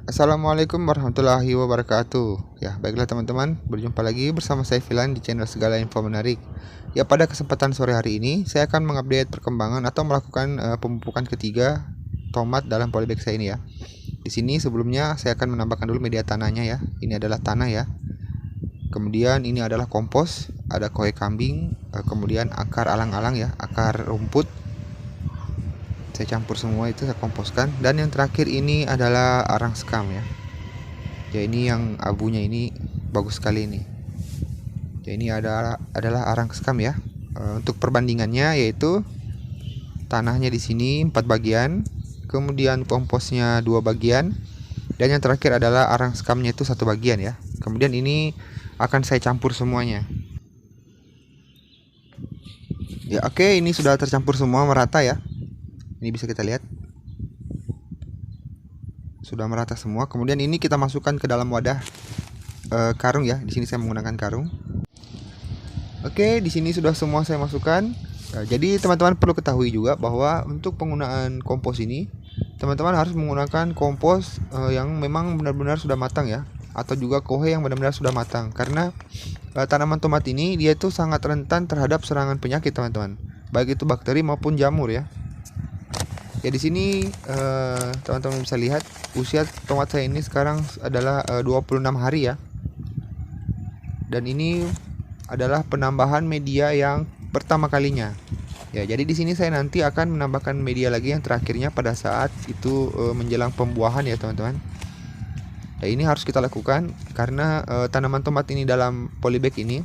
Assalamualaikum warahmatullahi wabarakatuh. Ya, baiklah teman-teman, berjumpa lagi bersama saya Filan di channel Segala Info Menarik. Ya, pada kesempatan sore hari ini saya akan mengupdate perkembangan atau melakukan pemupukan ketiga tomat dalam polybag saya ini ya. Di sini sebelumnya saya akan menambahkan dulu media tanahnya ya. Ini adalah tanah ya. Kemudian ini adalah kompos, ada kohe kambing, kemudian akar alang-alang ya, akar rumput. Saya campur semua itu, saya komposkan. Dan yang terakhir ini adalah arang sekam ya. Ya, ini yang abunya ini bagus sekali ini. Ya, ini adalah arang sekam ya. Untuk perbandingannya yaitu tanahnya di sini 4 bagian, kemudian komposnya 2 bagian, dan yang terakhir adalah arang sekamnya itu 1 bagian ya. Kemudian ini akan saya campur semuanya. Ya, oke, ini sudah tercampur semua merata ya. Ini bisa kita lihat sudah merata semua. Kemudian ini kita masukkan ke dalam wadah karung ya. Di sini saya menggunakan karung. Oke, di sini sudah semua saya masukkan. Jadi teman-teman perlu ketahui juga bahwa untuk penggunaan kompos ini, teman-teman harus menggunakan kompos yang memang benar-benar sudah matang ya, atau juga kohe yang benar-benar sudah matang. Karena tanaman tomat ini dia itu sangat rentan terhadap serangan penyakit teman-teman, baik itu bakteri maupun jamur ya. Ya, di sini teman-teman bisa lihat usia tomat saya ini sekarang adalah 26 hari ya. Dan ini adalah penambahan media yang pertama kalinya. Ya, jadi di sini saya nanti akan menambahkan media lagi yang terakhirnya pada saat itu menjelang pembuahan ya teman-teman. Ya, ini harus kita lakukan karena tanaman tomat ini dalam polybag ini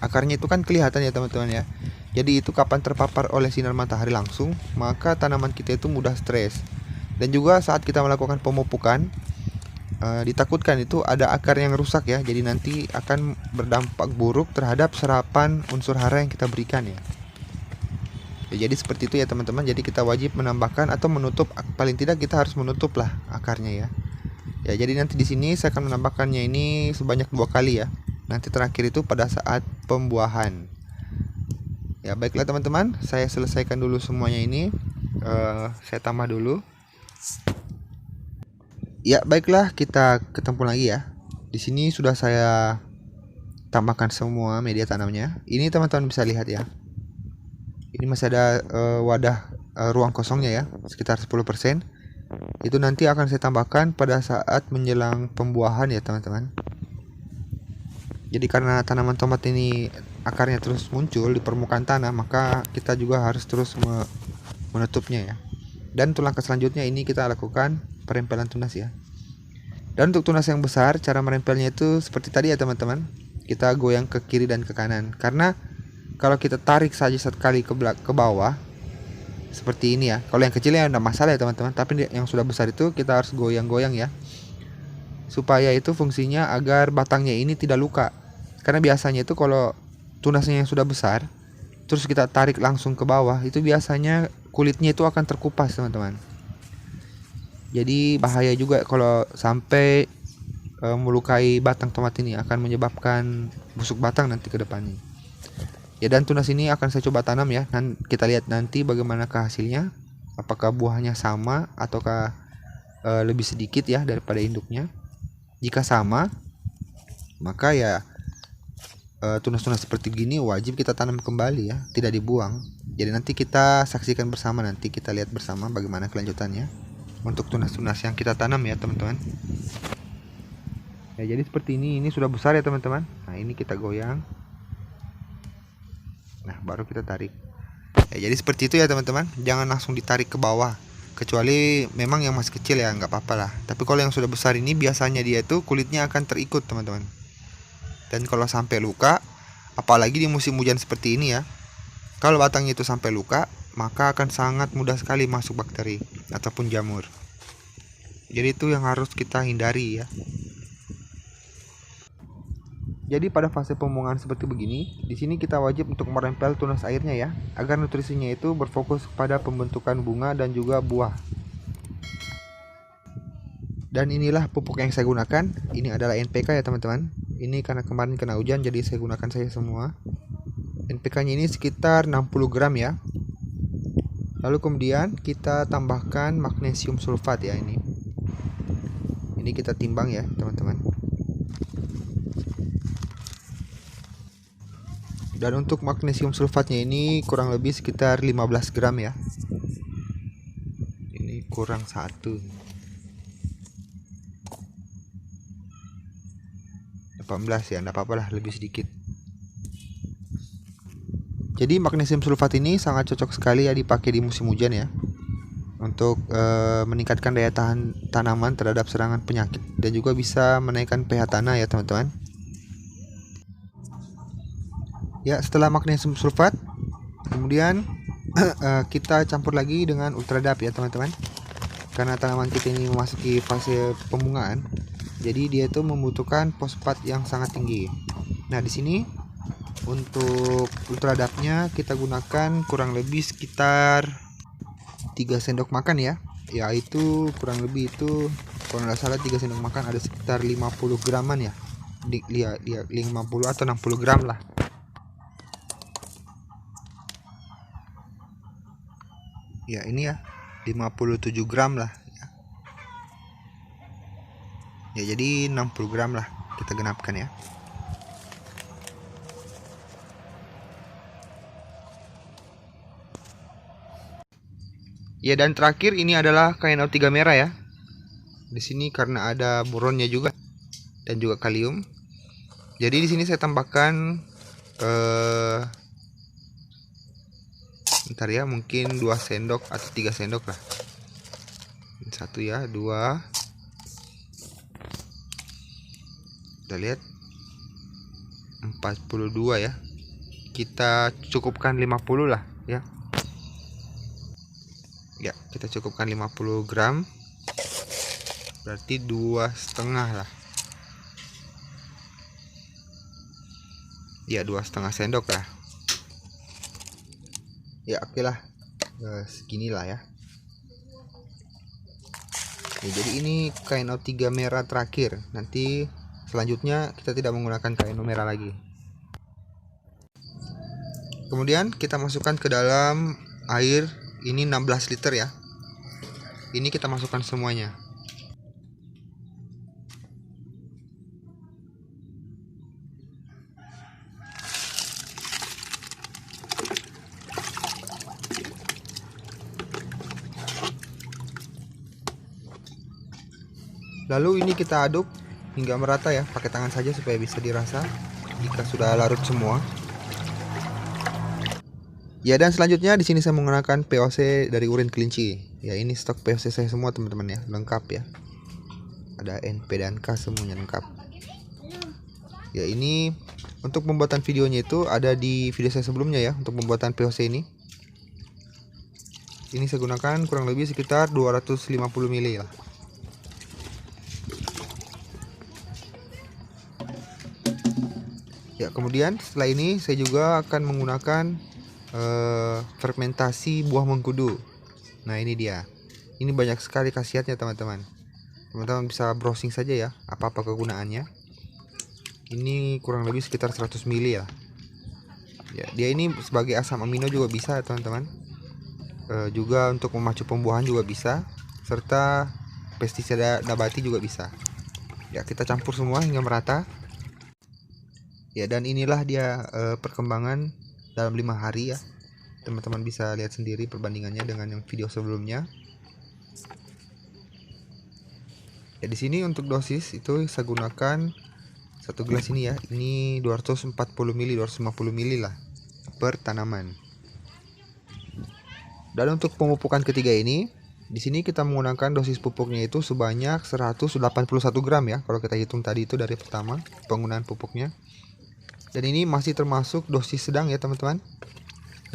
akarnya itu kan kelihatan ya teman-teman ya. Jadi itu kapan terpapar oleh sinar matahari langsung, maka tanaman kita itu mudah stres. Dan juga saat kita melakukan pemupukan, ditakutkan itu ada akar yang rusak ya. Jadi nanti akan berdampak buruk terhadap serapan unsur hara yang kita berikan ya. Jadi seperti itu ya teman-teman. Jadi kita wajib menambahkan atau menutup, paling tidak kita harus menutup lah akarnya ya. Ya, jadi nanti di sini saya akan menambahkannya ini sebanyak 2 kali ya. Nanti terakhir itu pada saat pembuahan. Ya, baiklah teman-teman, saya selesaikan dulu semuanya ini. Saya tambah dulu. Ya, baiklah, kita ketemu lagi ya. Di sini sudah saya tambahkan semua media tanamnya. Ini teman-teman bisa lihat ya. Ini masih ada wadah ruang kosongnya ya, sekitar 10%. Itu nanti akan saya tambahkan pada saat menjelang pembuahan ya teman-teman. Jadi karena tanaman tomat ini akarnya terus muncul di permukaan tanah, maka kita juga harus terus menutupnya ya. Dan untuk langkah selanjutnya ini kita lakukan perempelan tunas ya. Dan untuk tunas yang besar, cara merempelnya itu seperti tadi ya teman-teman. Kita goyang ke kiri dan ke kanan. Karena kalau kita tarik saja sekali ke bawah seperti ini ya. Kalau yang kecilnya enggak masalah ya teman-teman, tapi yang sudah besar itu kita harus goyang-goyang ya. Supaya itu fungsinya agar batangnya ini tidak luka. Karena biasanya itu kalau tunasnya yang sudah besar terus kita tarik langsung ke bawah, itu biasanya kulitnya itu akan terkupas teman-teman. Jadi bahaya juga kalau sampai melukai batang tomat ini, akan menyebabkan busuk batang nanti ke depannya. Ya, dan tunas ini akan saya coba tanam ya. Kita lihat nanti bagaimanakah hasilnya, apakah buahnya sama ataukah lebih sedikit ya daripada induknya. Jika sama, maka ya tunas-tunas seperti gini wajib kita tanam kembali ya, tidak dibuang. Jadi nanti kita saksikan bersama, nanti kita lihat bersama bagaimana kelanjutannya untuk tunas-tunas yang kita tanam ya teman-teman. Ya, jadi seperti ini sudah besar ya teman-teman. Nah, ini kita goyang. Nah, baru kita tarik. Ya, jadi seperti itu ya teman-teman. Jangan langsung ditarik ke bawah, kecuali memang yang masih kecil ya, nggak apa-apa lah. Tapi kalau yang sudah besar ini biasanya dia itu kulitnya akan terikut teman-teman. Dan kalau sampai luka, apalagi di musim hujan seperti ini ya, kalau batangnya itu sampai luka, maka akan sangat mudah sekali masuk bakteri ataupun jamur. Jadi itu yang harus kita hindari ya. Jadi pada fase pembuangan seperti begini, di sini kita wajib untuk merempel tunas airnya ya, agar nutrisinya itu berfokus pada pembentukan bunga dan juga buah. Dan inilah pupuk yang saya gunakan. Ini adalah NPK ya teman-teman. Ini karena kemarin kena hujan, jadi saya gunakan saya semua. NPK-nya ini sekitar 60 gram ya. Lalu kemudian kita tambahkan magnesium sulfat ya ini. Ini kita timbang ya teman-teman. Dan untuk magnesium sulfatnya ini kurang lebih sekitar 15 gram ya. Ini kurang 1. 18 ya, enggak apa-apa lah, lebih sedikit. Jadi magnesium sulfat ini sangat cocok sekali ya dipakai di musim hujan ya. Untuk meningkatkan daya tahan tanaman terhadap serangan penyakit, dan juga bisa menaikkan pH tanah ya teman-teman. Ya, setelah magnesium sulfat, kemudian kita campur lagi dengan ultradap ya teman-teman. Karena tanaman kita ini memasuki fase pembungaan, jadi dia itu membutuhkan fosfat yang sangat tinggi. Nah, di sini untuk ultradapnya kita gunakan kurang lebih sekitar 3 sendok makan ya. Yaitu kurang lebih itu kalau nggak salah 3 sendok makan ada sekitar 50 graman ya. 50 atau 60 gram lah. Ya, ini ya 57 gram lah ya. Ya, jadi 60 gram lah kita genapkan ya. Ya, dan terakhir ini adalah KNO3 merah ya. Di sini karena ada boronnya juga dan juga kalium. Jadi di sini saya tambahkan bentar ya, mungkin 2 sendok atau 3 sendok lah. 1 ya, 2. Kita lihat 42 ya. Kita cukupkan 50 lah ya. Ya, kita cukupkan 50 gram. Berarti 2,5 lah. Ya, 2,5 sendok lah. Ya, oke lah. Seginilah ya. Ya, jadi ini KNO3 merah terakhir. Nanti selanjutnya kita tidak menggunakan KNO merah lagi. Kemudian kita masukkan ke dalam air ini 16 liter ya. Ini kita masukkan semuanya. Lalu ini kita aduk hingga merata ya, pakai tangan saja supaya bisa dirasa jika sudah larut semua. Ya, dan selanjutnya di sini saya menggunakan POC dari urin kelinci. Ya, ini stok POC saya semua teman-teman ya, lengkap ya. Ada NP dan K semuanya lengkap. Ya, ini untuk pembuatan videonya itu ada di video saya sebelumnya ya, untuk pembuatan POC ini. Ini saya gunakan kurang lebih sekitar 250 ml lah. Ya, kemudian setelah ini saya juga akan menggunakan fermentasi buah mengkudu. Nah, ini dia. Ini banyak sekali khasiatnya teman-teman. Teman-teman bisa browsing saja ya, apa-apa kegunaannya. Ini kurang lebih sekitar 100 ml ya. Ya, dia ini sebagai asam amino juga bisa teman-teman. Juga untuk memacu pembuahan juga bisa, serta pestisida nabati juga bisa. Ya, kita campur semua hingga merata. Ya, dan inilah dia perkembangan dalam 5 hari ya. Teman-teman bisa lihat sendiri perbandingannya dengan yang video sebelumnya. Ya, di sini untuk dosis itu saya gunakan 1 gelas ini ya. Ini 240 ml, 250 ml lah per tanaman. Dan untuk pemupukan ketiga ini, di sini kita menggunakan dosis pupuknya itu sebanyak 181 gram ya. Kalau kita hitung tadi itu dari pertama penggunaan pupuknya. Dan ini masih termasuk dosis sedang ya teman-teman.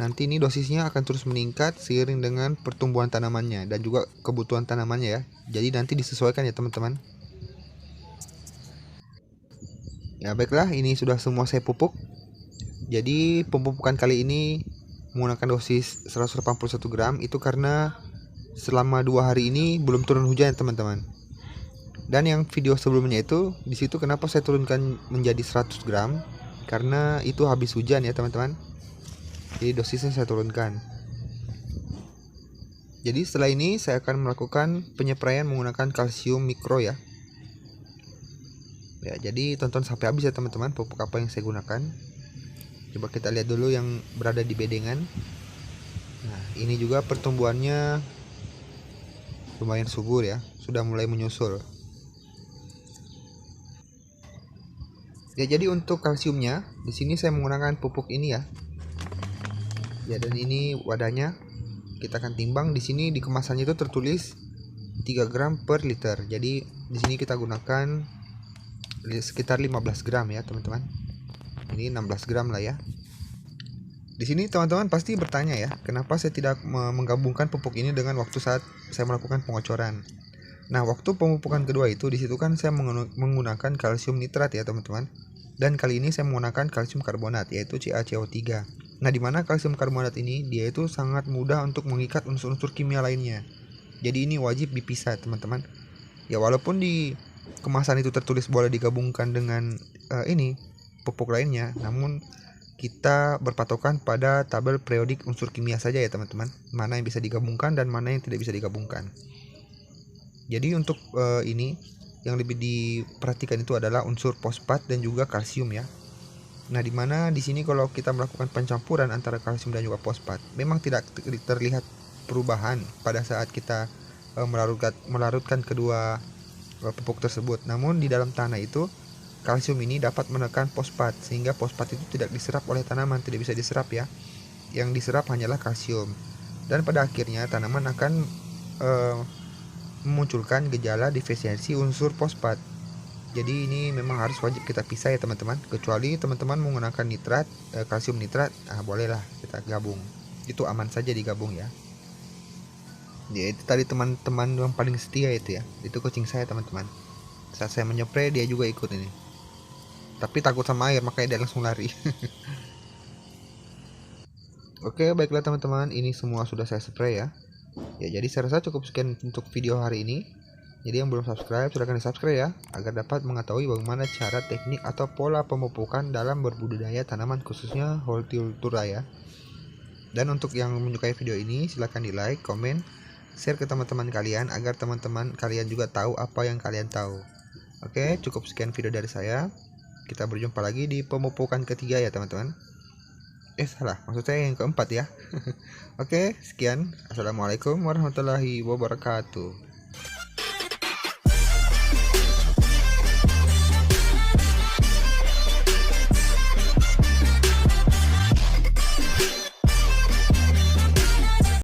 Nanti ini dosisnya akan terus meningkat seiring dengan pertumbuhan tanamannya dan juga kebutuhan tanamannya ya. Jadi nanti disesuaikan ya teman-teman. Ya, baiklah, ini sudah semua saya pupuk. Jadi pemupukan kali ini menggunakan dosis 181 gram itu karena selama 2 hari ini belum turun hujan ya teman-teman. Dan yang video sebelumnya itu di situ kenapa saya turunkan menjadi 100 gram? Karena itu habis hujan ya teman-teman. Jadi dosisnya saya turunkan. Jadi setelah ini saya akan melakukan penyepraian menggunakan kalsium mikro ya. Ya, jadi tonton sampai habis ya teman-teman pupuk apa yang saya gunakan. Coba kita lihat dulu yang berada di bedengan. Nah, ini juga pertumbuhannya lumayan subur ya, sudah mulai menyusul. Ya, jadi untuk kalsiumnya di sini saya menggunakan pupuk ini ya. Ya, dan ini wadahnya. Kita akan timbang. Di sini di kemasannya itu tertulis 3 gram per liter. Jadi di sini kita gunakan sekitar 15 gram ya, teman-teman. Ini 16 gram lah ya. Di sini teman-teman pasti bertanya ya, kenapa saya tidak menggabungkan pupuk ini dengan waktu saat saya melakukan pengocoran. Nah, waktu pemupukan kedua itu di situ kan saya menggunakan kalsium nitrat ya, teman-teman. Dan kali ini saya menggunakan kalsium karbonat yaitu CaCO3. Nah, di mana kalsium karbonat ini dia itu sangat mudah untuk mengikat unsur-unsur kimia lainnya. Jadi ini wajib dipisah, teman-teman. Ya, walaupun di kemasan itu tertulis boleh digabungkan dengan ini pupuk lainnya, namun kita berpatokan pada tabel periodik unsur kimia saja ya, teman-teman. Mana yang bisa digabungkan dan mana yang tidak bisa digabungkan. Jadi untuk ini yang lebih diperhatikan itu adalah unsur fosfat dan juga kalsium ya. Nah, dimana di sini kalau kita melakukan pencampuran antara kalsium dan juga fosfat, memang tidak terlihat perubahan pada saat kita melarutkan kedua pupuk tersebut. Namun di dalam tanah itu kalsium ini dapat menekan fosfat sehingga fosfat itu tidak diserap oleh tanaman, tidak bisa diserap ya. Yang diserap hanyalah kalsium. Dan pada akhirnya tanaman akan memunculkan gejala defisiensi unsur fosfat. Jadi ini memang harus wajib kita pisah ya, teman-teman. Kecuali teman-teman menggunakan nitrat, kalsium nitrat, bolehlah kita gabung. Itu aman saja digabung ya. Ya, itu tadi teman-teman yang paling setia itu ya. Itu kucing saya, teman-teman. Saat saya menyepray dia juga ikut ini. Tapi takut sama air makanya dia langsung lari. Oke, baiklah teman-teman, ini semua sudah saya spray ya. Ya, jadi saya rasa cukup sekian untuk video hari ini. Jadi yang belum subscribe silahkan di subscribe ya, agar dapat mengetahui bagaimana cara teknik atau pola pemupukan dalam berbudidaya tanaman khususnya hortikultura ya. Dan untuk yang menyukai video ini silahkan di like, komen, share ke teman-teman kalian agar teman-teman kalian juga tahu apa yang kalian tahu. Oke, cukup sekian video dari saya. Kita berjumpa lagi di pemupukan ketiga ya, teman-teman. Salah, maksud saya yang keempat ya. Oke, sekian. Assalamualaikum warahmatullahi wabarakatuh.